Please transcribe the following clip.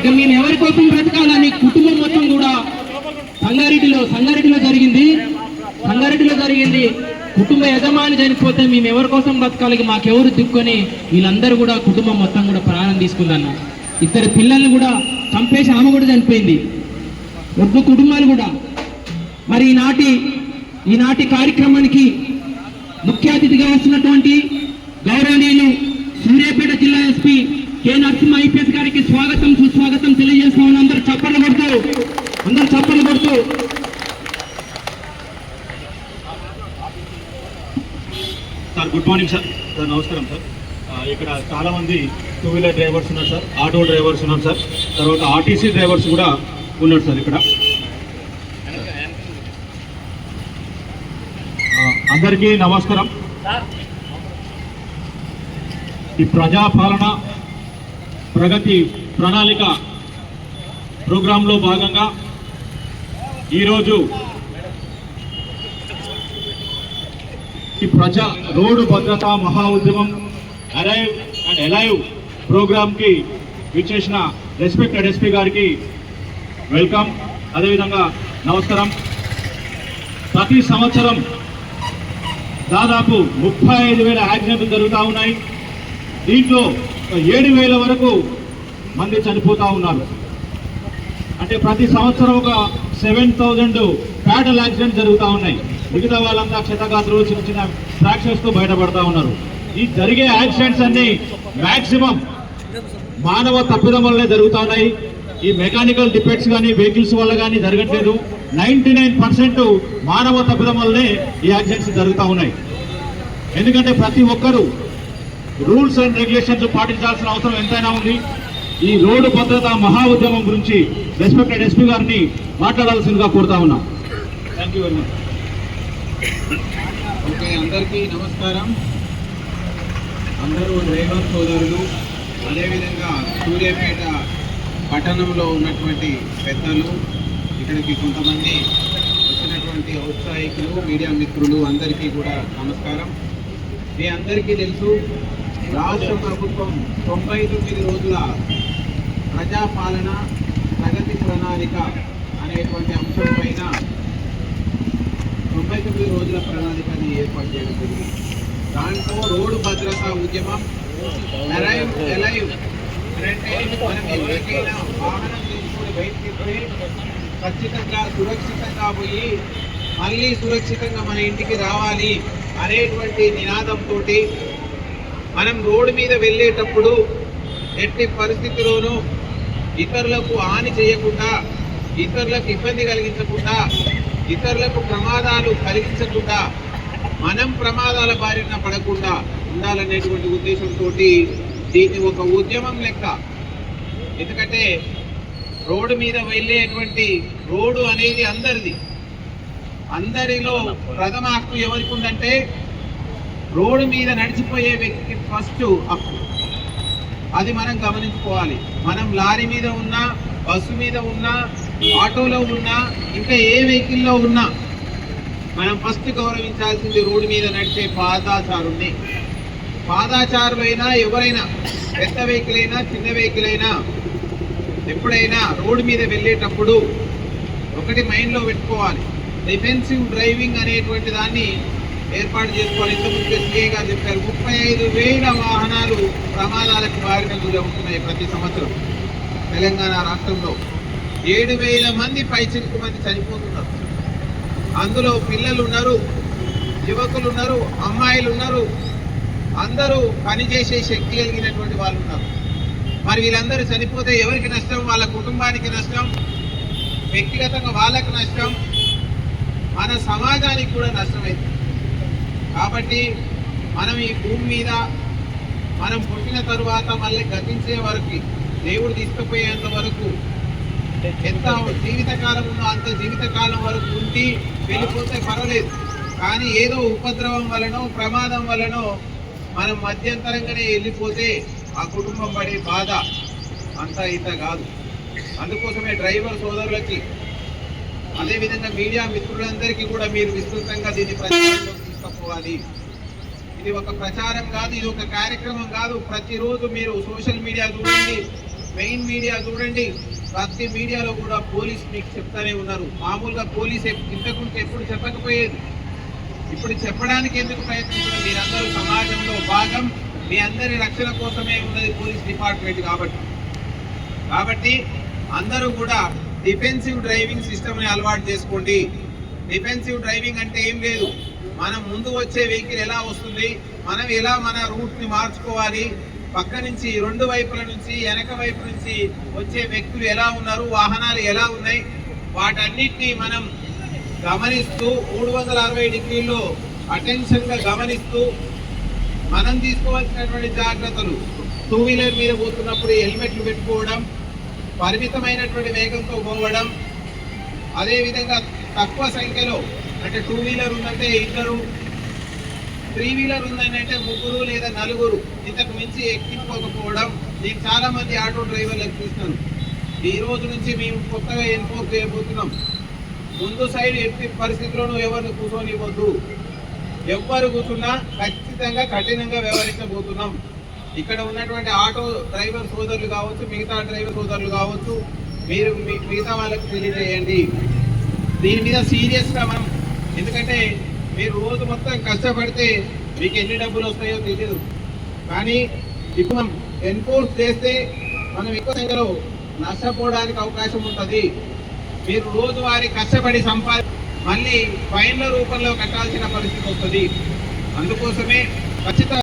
ఇక మేము ఎవరి కోసం బ్రతకాలని కుటుంబం మొత్తం కూడా సంగారెడ్డిలో జరిగింది. కుటుంబ యజమాని చనిపోతే మేము ఎవరి కోసం బతకాలి, మాకెవరు దిక్కుని వీళ్ళందరూ కూడా కుటుంబం మొత్తం కూడా ప్రాణం తీసుకుందన్న. ఇద్దరు పిల్లల్ని కూడా చంపేసి ఆమె కూడా చనిపోయింది. ఒక్క కుటుంబాలు కూడా. మరి ఈనాటి కార్యక్రమానికి ముఖ్య అతిథిగా వస్తున్నటువంటి గౌరవనీయులు సూర్యాపేట జిల్లా ఎస్పీ కె నరసింహ ఐపీఎస్ గారికి స్వాగతం సుస్వాగతం తెలియజేస్తా ఉన్న అందరూ చప్పట్లు కొడుతూ సార్ గుడ్ మార్నింగ్ సార్. నమస్కారం సార్. ఇక్కడ చాలా మంది 2 వీలర్ డ్రైవర్స్ ఉన్నారు సార్, ఆటో డ్రైవర్స్ ఉన్నారు సార్, తర్వాత ఆర్టీసీ డ్రైవర్స్ కూడా ఉన్నారు సార్. ఇక్కడ అందరికీ నమస్కారం. ఈ ప్రజాపాలన ప్రగతి ప్రణాళిక ప్రోగ్రాంలో భాగంగా ఈరోజు ఈ ప్రజా రోడ్డు భద్రతా మహా ఉద్యమం అరైవ్ అండ్ ఎలైవ్ ప్రోగ్రాంకి విచ్చేసిన రెస్పెక్టెడ్ ఎస్పీ గారికి వెల్కమ్, అదేవిధంగా నమస్కారం. ప్రతి సంవత్సరం దాదాపు 35,000 యాక్సిడెంట్లు జరుగుతూ ఉన్నాయి. దీంట్లో 7,000 వరకు మంది చనిపోతూ ఉన్నారు. అంటే ప్రతి సంవత్సరం ఒక 7,000 ఫ్యాటల్ యాక్సిడెంట్ జరుగుతూ ఉన్నాయి. మిగతా వాళ్ళంతా క్షతగాత్రులు, చిన్న చిన్న ఫ్రాక్చర్స్తో బయటపడతా ఉన్నారు. ఈ జరిగే యాక్సిడెంట్స్ అన్ని మ్యాక్సిమం మానవ తప్పిదం వల్లనే జరుగుతూ ఉన్నాయి. ఈ మెకానికల్ డిఫెక్ట్స్ కానీ వెహికల్స్ వల్ల కానీ జరగట్లేదు. 99% మానవ తప్పిదం వల్లనే ఈ యాక్సిడెంట్స్ జరుగుతూ ఉన్నాయి. ఎందుకంటే ప్రతి ఒక్కరూ రూల్స్ అండ్ రెగ్యులేషన్స్ పాటించాల్సిన అవసరం ఎంతైనా ఉంది. ఈ రోడ్డు భద్రతా మహా ఉద్యమం గురించి రెస్పెక్టెడ్ ఎస్పీ గారిని మాట్లాడాల్సిందిగా కోరుతా ఉన్నాం. Thank you very much. Okay, అందరికీ నమస్కారం. అందరూ డ్రైవర్ సోదరులు, అదేవిధంగా సూర్యాపేట పట్టణంలో ఉన్నటువంటి పెద్దలు, ఇక్కడికి కొంతమంది వచ్చినటువంటి ఔత్సాహికులు, మీడియా మిత్రులు అందరికీ కూడా నమస్కారం. మీ అందరికీ తెలుసు, రాష్ట్ర ప్రభుత్వం 99 రోజుల ప్రజాపాలన ప్రగతి ప్రణాళిక అనేటువంటి అంశం పైన 99 రోజుల ప్రణాళికని ఏర్పాటు చేయడం జరిగింది. దాంట్లో రోడ్డు భద్రతా ఉద్యమం అరైవ్ ఎలైవ్ అంటే మనం ఎవరికైనా వాహనం తీసుకొని బయటికి పోయి ఖచ్చితంగా సురక్షితంగా పోయి మళ్ళీ సురక్షితంగా మన ఇంటికి రావాలి అనేటువంటి నినాదంతో మనం రోడ్డు మీద వెళ్ళేటప్పుడు ఎట్టి పరిస్థితిలోనూ ఇతరులకు హాని చేయకుండా, ఇతరులకు ఇబ్బంది కలిగించకుండా, ఇతరులకు ప్రమాదాలు కలిగించకుండా, మనం ప్రమాదాల బారిన పడకుండా ఉండాలనేటువంటి ఉద్దేశంతో దీన్ని ఒక ఉద్యమం లెక్క. ఎందుకంటే రోడ్డు మీద వెళ్ళేటువంటి రోడ్డు అనేది అందరిది. అందరిలో ప్రథమ హక్కు ఎవరికి ఉందంటే రోడ్డు మీద నడిచిపోయే వ్యక్తికి ఫస్ట్ హక్కు. అది మనం గమనించుకోవాలి. మనం లారీ మీద ఉన్నా, బస్సు మీద ఉన్నా, ఆటోలో ఉన్నా, ఇంకా ఏ వెహికల్లో ఉన్నా మనం ఫస్ట్ గౌరవించాల్సింది రోడ్డు మీద నడిచే పాదాచారుణ్ణి. పాదాచారులైనా ఎవరైనా, పెద్ద వెహికల్ అయినా చిన్న వెహికల్ అయినా, ఎప్పుడైనా రోడ్డు మీద వెళ్ళేటప్పుడు ఒకటి మైండ్లో పెట్టుకోవాలి, డిఫెన్సివ్ డ్రైవింగ్ అనేటువంటి దాన్ని ఏర్పాటు చేసుకోవాలి. ఇంతకుముందు సిఐ గారు చెప్పారు, 35,000 వాహనాలు ప్రమాదాలకు బారిన గురవుతున్నాయి ప్రతి సంవత్సరం. తెలంగాణ రాష్ట్రంలో 7,000 మంది పైచిలకు మంది చనిపోతున్నారు. అందులో పిల్లలు ఉన్నారు, యువకులు ఉన్నారు, అమ్మాయిలు ఉన్నారు, అందరూ పనిచేసే శక్తి కలిగినటువంటి వాళ్ళు ఉన్నారు. మరి వీళ్ళందరూ చనిపోతే ఎవరికి నష్టం? వాళ్ళ కుటుంబానికి నష్టం, వ్యక్తిగతంగా వాళ్ళకు నష్టం, మన సమాజానికి కూడా నష్టమైంది. కాబట్టి మనం ఈ భూమి మీద మనం పుట్టిన తరువాత మళ్ళీ గతించే వరకు, దేవుడు తీసుకుపోయేంత వరకు ఎంత జీవితకాలం ఉందో అంత జీవితకాలం వరకు ఉండి వెళ్ళిపోతే పర్వాలేదు. కానీ ఏదో ఉపద్రవం వలనో ప్రమాదం వలనో మనం మధ్యంతరంగానే వెళ్ళిపోతే ఆ కుటుంబం పడే బాధ అంతా ఇంత కాదు. అందుకోసమే డ్రైవర్ సోదరులకి, అదేవిధంగా మీడియా మిత్రులందరికీ కూడా మీరు విస్తృతంగా దీన్ని ప్రచారంలోకి తీసుకుపోవాలి. ఇది ఒక ప్రచారం కాదు, ఇది ఒక కార్యక్రమం కాదు. ప్రతిరోజు మీరు సోషల్ మీడియా చూడండి, మెయిన్ మీడియా చూడండి, ప్రతి మీడియాలో కూడా పోలీస్ మీకు చెప్తానే ఉన్నారు. మామూలుగా పోలీస్ ఇంతకుంటే ఎప్పుడు చెప్పకపోయేది, ఇప్పుడు చెప్పడానికి ఎందుకు ప్రయత్నిస్తున్నారు? మీరందరూ సమాజంలో భాగం, మీ అందరి రక్షణ కోసమే ఉన్నది పోలీస్ డిపార్ట్మెంట్. కాబట్టి అందరూ కూడా డిఫెన్సివ్ డ్రైవింగ్ సిస్టమ్ని అలవాటు చేసుకోండి. డిఫెన్సివ్ డ్రైవింగ్ అంటే ఏం లేదు, మనం ముందు వచ్చే వెహికల్ ఎలా వస్తుంది, మనం ఎలా మన రూట్ని మార్చుకోవాలి, పక్క నుంచి రెండు వైపుల నుంచి వెనక వైపు నుంచి వచ్చే వ్యక్తులు ఎలా ఉన్నారు, వాహనాలు ఎలా ఉన్నాయి, వాటన్నిటినీ మనం గమనిస్తూ 360 డిగ్రీల్లో అటెన్షన్గా గమనిస్తూ మనం తీసుకోవాల్సినటువంటి జాగ్రత్తలు, టూ వీలర్ మీద పోతున్నప్పుడు హెల్మెట్లు పెట్టుకోవడం, పరిమితమైనటువంటి వేగంతో పోవడం, అదేవిధంగా తక్కువ సంఖ్యలో అంటే టూ వీలర్ ఉందంటే ఇద్దరు, త్రీ వీలర్ ఉందని అంటే ముగ్గురు లేదా నలుగురు, ఇంతకు మించి ఎక్కించుకోకపోవడం. నేను చాలా మంది ఆటో డ్రైవర్లకు చూస్తాను. ఈ రోజు నుంచి మేము కొత్తగా ఎన్ఫోర్స్ చేయబోతున్నాం. ముందు సైడ్ ఎట్టి పరిస్థితుల్లోనూ ఎవరిని కూర్చొనివ్వద్దు, ఎవ్వరు కూర్చున్నా ఖచ్చితంగా కఠినంగా వ్యవహరించబోతున్నాం. ఇక్కడ ఉన్నటువంటి ఆటో డ్రైవర్ సోదరులు కావచ్చు, మిగతా డ్రైవర్ సోదరులు కావచ్చు, మీరు మిగతా వాళ్ళకి తెలియజేయండి. దీని మీద సీరియస్గా మనం, ఎందుకంటే మీరు రోజు మొత్తం కష్టపడితే మీకు ఎన్ని డబ్బులు వస్తాయో తెలియదు, కానీ ఇప్పుడు మనం ఎన్ఫోర్స్ చేస్తే మనం ఎక్కువ సంఖ్యలో నష్టపోవడానికి అవకాశం ఉంటుంది. మీరు రోజువారీ కష్టపడి మళ్ళీ ఫైన్ల రూపంలో కట్టాల్సిన పరిస్థితి వస్తుంది. అందుకోసమే ఖచ్చితంగా